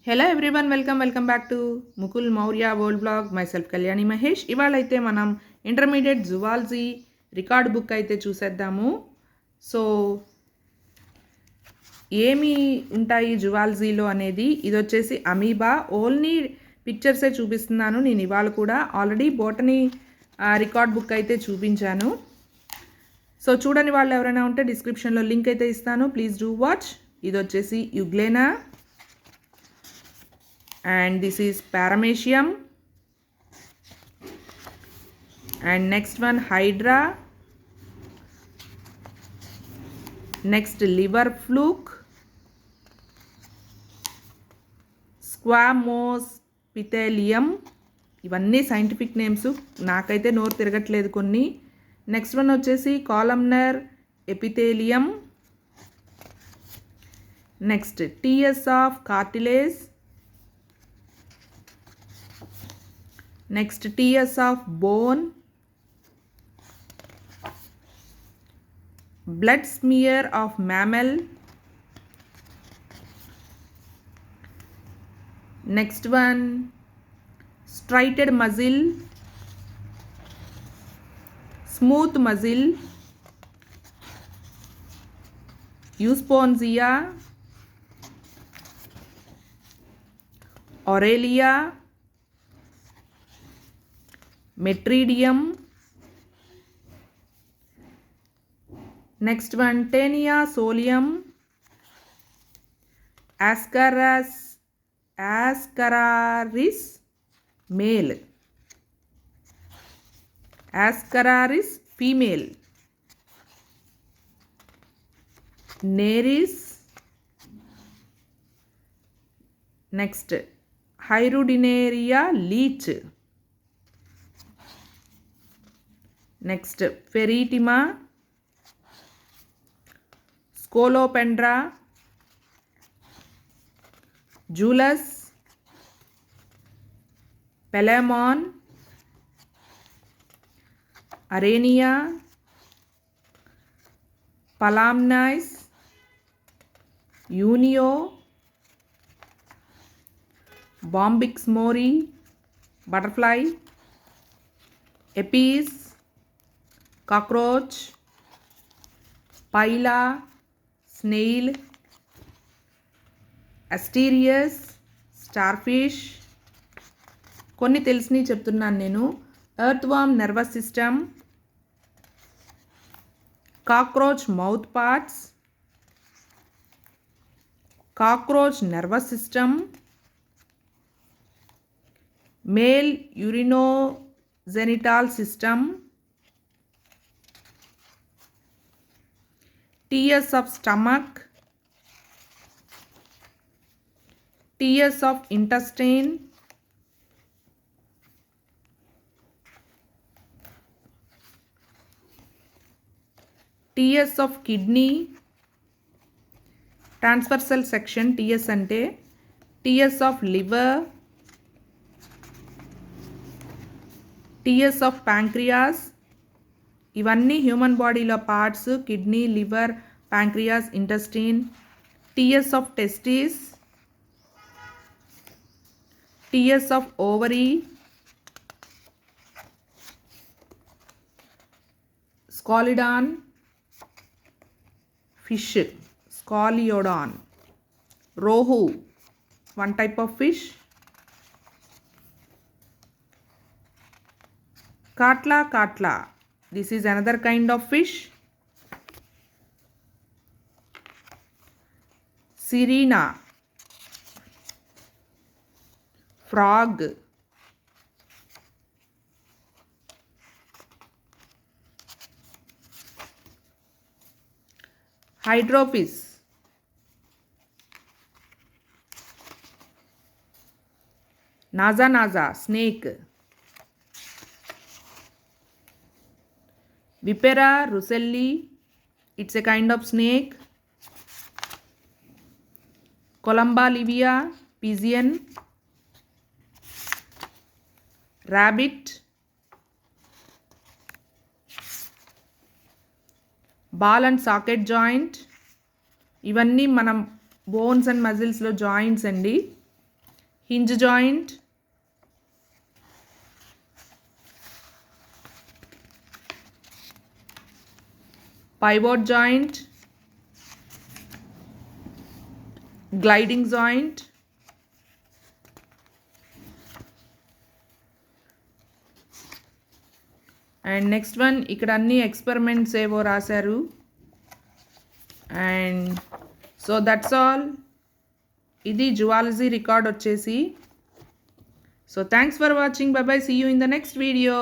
Hello everyone, welcome back to Mukul Maurya world blog. My self Kalyani Mahesh. ఇవాళ అయితే మనం ఇంటర్మీడియట్ జువాలజీ రికార్డ్ బుక్ అయితే చూసేద్దాము. సో ఏమి ఉంటాయి జువాలజీలో అనేది, ఇది వచ్చేసి అమీబా. ఓన్లీ పిక్చర్సే చూపిస్తున్నాను నేను ఇవాళ కూడా. ఆల్రెడీ బోటనీ రికార్డ్ బుక్ అయితే చూపించాను. సో చూడని వాళ్ళు ఎవరైనా ఉంటే డిస్క్రిప్షన్లో లింక్ అయితే ఇస్తాను, ప్లీజ్ డూ వాచ్. ఇది వచ్చేసి యుగ్లేనా and this is paramecium, and next one hydra, next liver fluke, squamosepithelium. ఇవన్నీ సైంటిఫిక్ నేమ్స్, నాకైతే నోరు తిరగట్లేదు కొన్ని. నెక్స్ట్ వన్ వచ్చేసి columnar epithelium, next TS of cartilage, next TS of bone, blood smear of mammal, next one striated muscle, smooth muscle, euspongia, aurelia, metridium, next one Taenia solium, Ascararis male, Ascararis female, Neris, next Hyrudinaria leech, next Ferritima, Scolopendra, Julius, Pelemon, Arania, Palamnis, Unio, Bombyx mori, butterfly, Apis, cockroach, pila, snail, asterias, starfish. కొన్ని తెలిసినవి చెప్తున్నాను నేను. Earthworm nervous system, cockroach mouth parts, cockroach nervous system, male urinogenital system, TS of stomach, TS of intestine, TS of kidney, transversal section TS ante, TS of liver, TS of pancreas. ఇవన్నీ human బాడీలో parts: kidney, liver, pancreas, intestine. TS of testis, TS of ovary, scoliodon fish, scoliodon. Rohu, one type of fish. Catla, this is another kind of fish. Sirena, frog. Hydrophis, naza, snake. Vipera russelli, it's a kind of snake. Columba livia, pigeon. Rabbit, ball and socket joint. ఇవన్నీ మనం bones and మజిల్స్లో joints అండి. hinge joint, pivot joint, gliding joint, and next one ఇక్కడ అన్ని experiments ఏవో రాశారు. And so that's all. ఇది zoology record వచ్చేసి. So thanks for watching. Bye bye. See you in the next video.